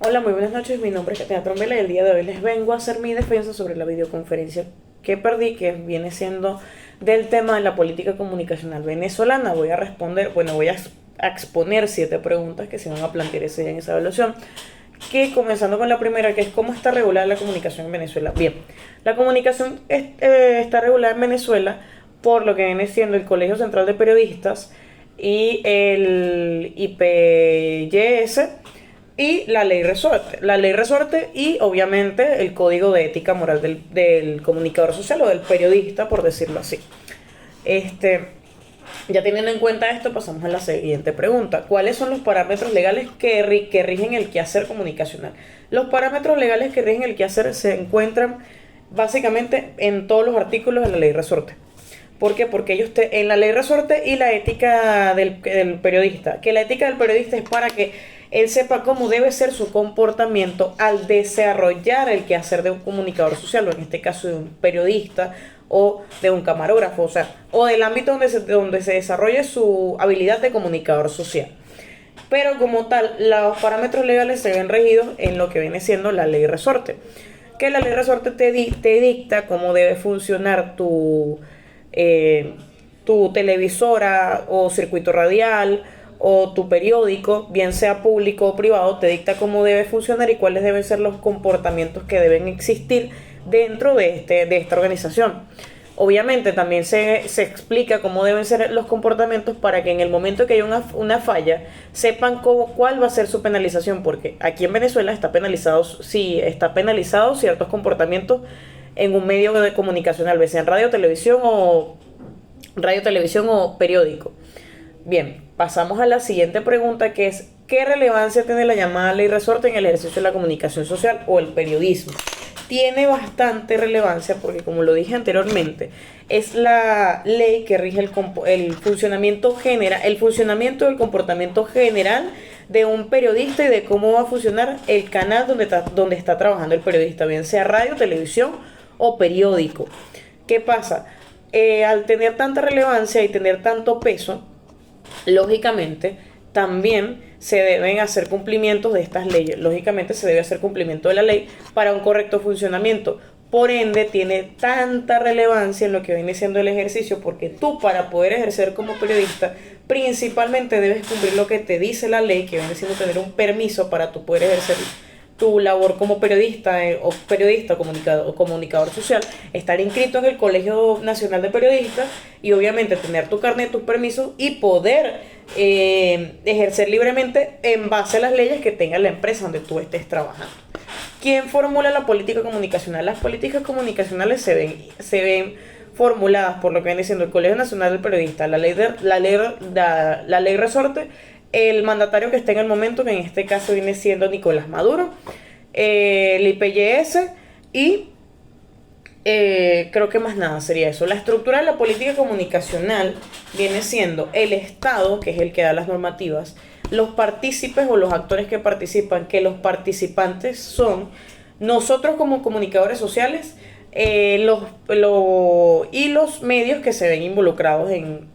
Hola, muy buenas noches. Mi nombre es Katina Trombela y el día de hoy les vengo a hacer mi defensa sobre la videoconferencia que perdí, que viene siendo del tema de la política comunicacional venezolana. Voy a responder, bueno, voy a exponer 7 preguntas que se van a plantear ese día en esa evaluación. Que comenzando con la primera, que es cómo está regulada la comunicación en Venezuela. Bien, la comunicación está regulada en Venezuela por lo que viene siendo el Colegio Central de Periodistas y el IPYS y la ley resorte y obviamente el código de ética moral del comunicador social o del periodista, por decirlo así. Este, ya teniendo en cuenta esto, pasamos a la siguiente pregunta. ¿Cuáles son los parámetros legales que rigen el quehacer comunicacional? Los parámetros legales que rigen el quehacer se encuentran básicamente en todos los artículos de la ley resorte. ¿Por qué? Porque en la ley resorte y la ética del periodista, que la ética del periodista es para que él sepa cómo debe ser su comportamiento al desarrollar el quehacer de un comunicador social, o en este caso de un periodista o de un camarógrafo, o sea, o del ámbito donde se desarrolle su habilidad de comunicador social. Pero como tal, los parámetros legales se ven regidos en lo que viene siendo la ley resorte, que la ley resorte te dicta cómo debe funcionar eh, tu televisora o circuito radial o tu periódico, bien sea público o privado, te dicta cómo debe funcionar y cuáles deben ser los comportamientos que deben existir dentro de esta organización. Obviamente también se explica cómo deben ser los comportamientos para que en el momento que haya una falla sepan cuál va a ser su penalización, porque aquí en Venezuela está penalizado ciertos comportamientos en un medio de comunicación, a veces en radio, televisión o periódico. Bien, pasamos a la siguiente pregunta, que es ¿qué relevancia tiene la llamada ley resorte en el ejercicio de la comunicación social o el periodismo? Tiene bastante relevancia porque, como lo dije anteriormente, es la ley que rige el funcionamiento del comportamiento general de un periodista y de cómo va a funcionar el canal donde está trabajando el periodista, bien sea radio, televisión o periódico. ¿Qué pasa? Al tener tanta relevancia y tener tanto peso, lógicamente también se deben hacer cumplimientos de estas leyes. Lógicamente se debe hacer cumplimiento de la ley para un correcto funcionamiento. Por ende, tiene tanta relevancia en lo que viene siendo el ejercicio, porque tú, para poder ejercer como periodista, principalmente debes cumplir lo que te dice la ley, que viene siendo tener un permiso para tú poder ejercer tu labor como periodista o comunicador social, estar inscrito en el Colegio Nacional de Periodistas y obviamente tener tu carnet, tus permisos y poder ejercer libremente en base a las leyes que tenga la empresa donde tú estés trabajando. ¿Quién formula la política comunicacional? Las políticas comunicacionales se ven formuladas por lo que viene siendo el Colegio Nacional del Periodista, la ley resorte, el mandatario que esté en el momento, que en este caso viene siendo Nicolás Maduro, el IPYS y creo que más nada sería eso. La estructura de la política comunicacional viene siendo el Estado, que es el que da las normativas, los partícipes o los actores que participan, que los participantes son nosotros como comunicadores sociales, y los medios que se ven involucrados en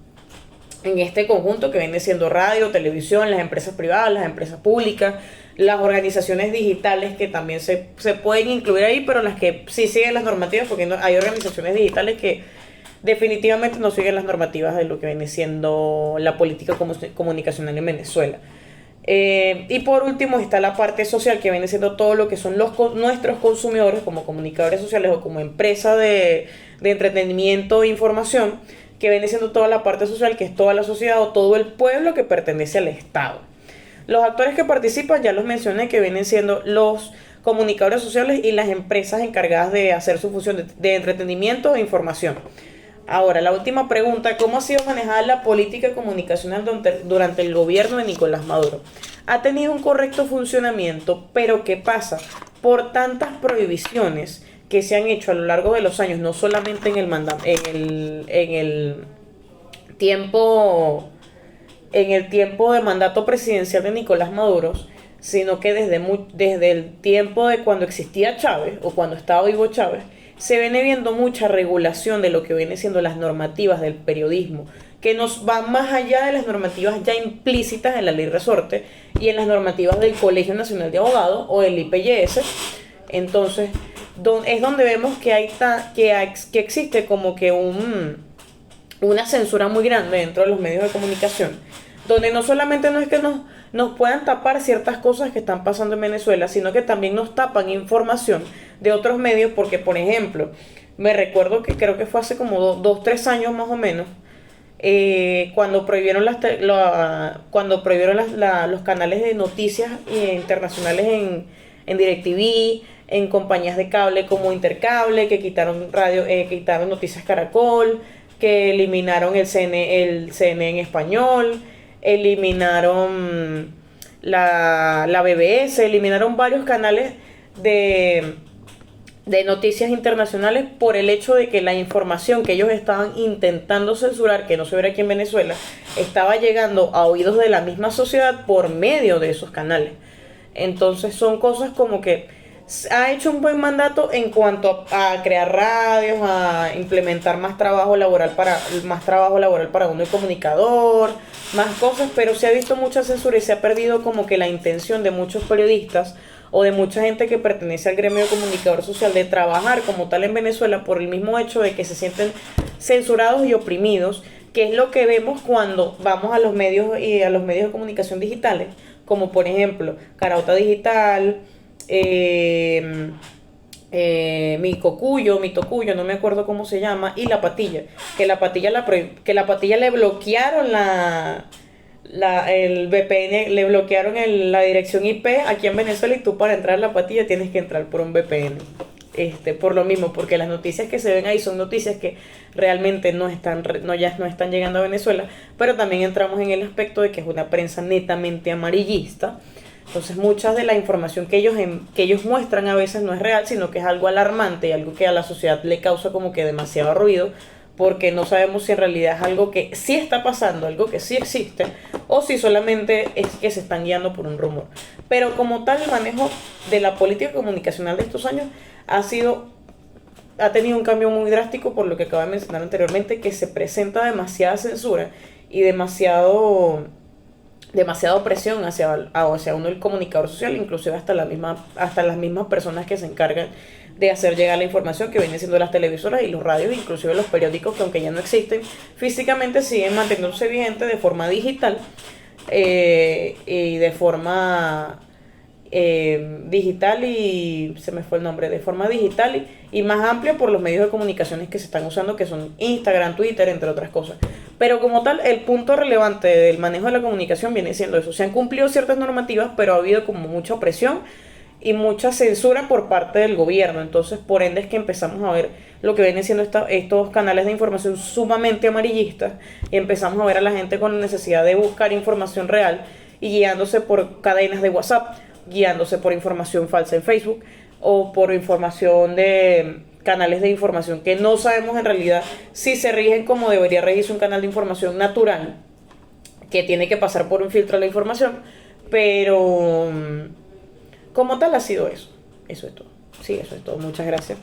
este conjunto que viene siendo radio, televisión, las empresas privadas, las empresas públicas, las organizaciones digitales que también se pueden incluir ahí, pero las que sí siguen las normativas, porque hay organizaciones digitales que definitivamente no siguen las normativas de lo que viene siendo la política comunicacional en Venezuela. Y por último está la parte social, que viene siendo todo lo que son nuestros consumidores como comunicadores sociales o como empresa de entretenimiento e información, que viene siendo toda la parte social, que es toda la sociedad o todo el pueblo que pertenece al Estado. Los actores que participan ya los mencioné, que vienen siendo los comunicadores sociales y las empresas encargadas de hacer su función de entretenimiento e información. Ahora, la última pregunta: ¿cómo ha sido manejada la política comunicacional durante el gobierno de Nicolás Maduro? Ha tenido un correcto funcionamiento, pero ¿qué pasa? Por tantas prohibiciones que se han hecho a lo largo de los años, no solamente tiempo, en el tiempo de mandato presidencial de Nicolás Maduro, sino que desde el tiempo de cuando existía Chávez o cuando estaba vivo Chávez, se viene viendo mucha regulación de lo que viene siendo las normativas del periodismo, que nos van más allá de las normativas ya implícitas en la ley resorte y en las normativas del Colegio Nacional de Abogados o del IPYS. Entonces, es donde vemos que existe como que una censura muy grande dentro de los medios de comunicación, donde no solamente no es que nos puedan tapar ciertas cosas que están pasando en Venezuela, sino que también nos tapan información de otros medios, porque por ejemplo, me recuerdo que creo que fue hace como 2, 3 años más o menos, cuando prohibieron los canales de noticias internacionales en DirecTV, en compañías de cable como Intercable, que quitaron quitaron Noticias Caracol, que eliminaron el CN en español, eliminaron la BBS, eliminaron varios canales de noticias internacionales por el hecho de que la información que ellos estaban intentando censurar, que no se viera aquí en Venezuela, estaba llegando a oídos de la misma sociedad por medio de esos canales. Entonces son cosas como que ha hecho un buen mandato en cuanto a crear radios, a implementar más trabajo laboral para uno y comunicador, más cosas, pero se ha visto mucha censura y se ha perdido como que la intención de muchos periodistas o de mucha gente que pertenece al gremio de comunicador social de trabajar como tal en Venezuela por el mismo hecho de que se sienten censurados y oprimidos, que es lo que vemos cuando vamos a los medios y a los medios de comunicación digitales, como por ejemplo Carauta Digital, mi Tocuyo, no me acuerdo cómo se llama, y La Patilla, que La Patilla le bloquearon el VPN, le bloquearon la dirección IP aquí en Venezuela, y tú para entrar a La Patilla tienes que entrar por un VPN. Por lo mismo, porque las noticias que se ven ahí son noticias que realmente no están llegando a Venezuela, pero también entramos en el aspecto de que es una prensa netamente amarillista. Entonces mucha de la información que ellos muestran a veces no es real, sino que es algo alarmante y algo que a la sociedad le causa como que demasiado ruido, porque no sabemos si en realidad es algo que sí está pasando, algo que sí existe, o si solamente es que se están guiando por un rumor. Pero como tal, el manejo de la política comunicacional de estos años ha tenido un cambio muy drástico, por lo que acabo de mencionar anteriormente, que se presenta demasiada censura y demasiada presión hacia uno el comunicador social, inclusive hasta las mismas personas que se encargan de hacer llegar la información, que vienen siendo las televisoras y los radios, inclusive los periódicos, que aunque ya no existen físicamente, siguen manteniéndose vigentes de forma digital, y de forma digital, y se me fue el nombre, de forma digital y más amplia por los medios de comunicaciones que se están usando, que son Instagram, Twitter, entre otras cosas. Pero como tal, el punto relevante del manejo de la comunicación viene siendo eso. Se han cumplido ciertas normativas, pero ha habido como mucha opresión y mucha censura por parte del gobierno. Entonces, por ende, es que empezamos a ver lo que vienen siendo estos canales de información sumamente amarillistas, y empezamos a ver a la gente con la necesidad de buscar información real y guiándose por cadenas de WhatsApp, guiándose por información falsa en Facebook, o por información de canales de información que no sabemos en realidad si se rigen como debería regirse un canal de información natural, que tiene que pasar por un filtro de la información. Pero como tal ha sido eso. Eso es todo. Sí, eso es todo. Muchas gracias.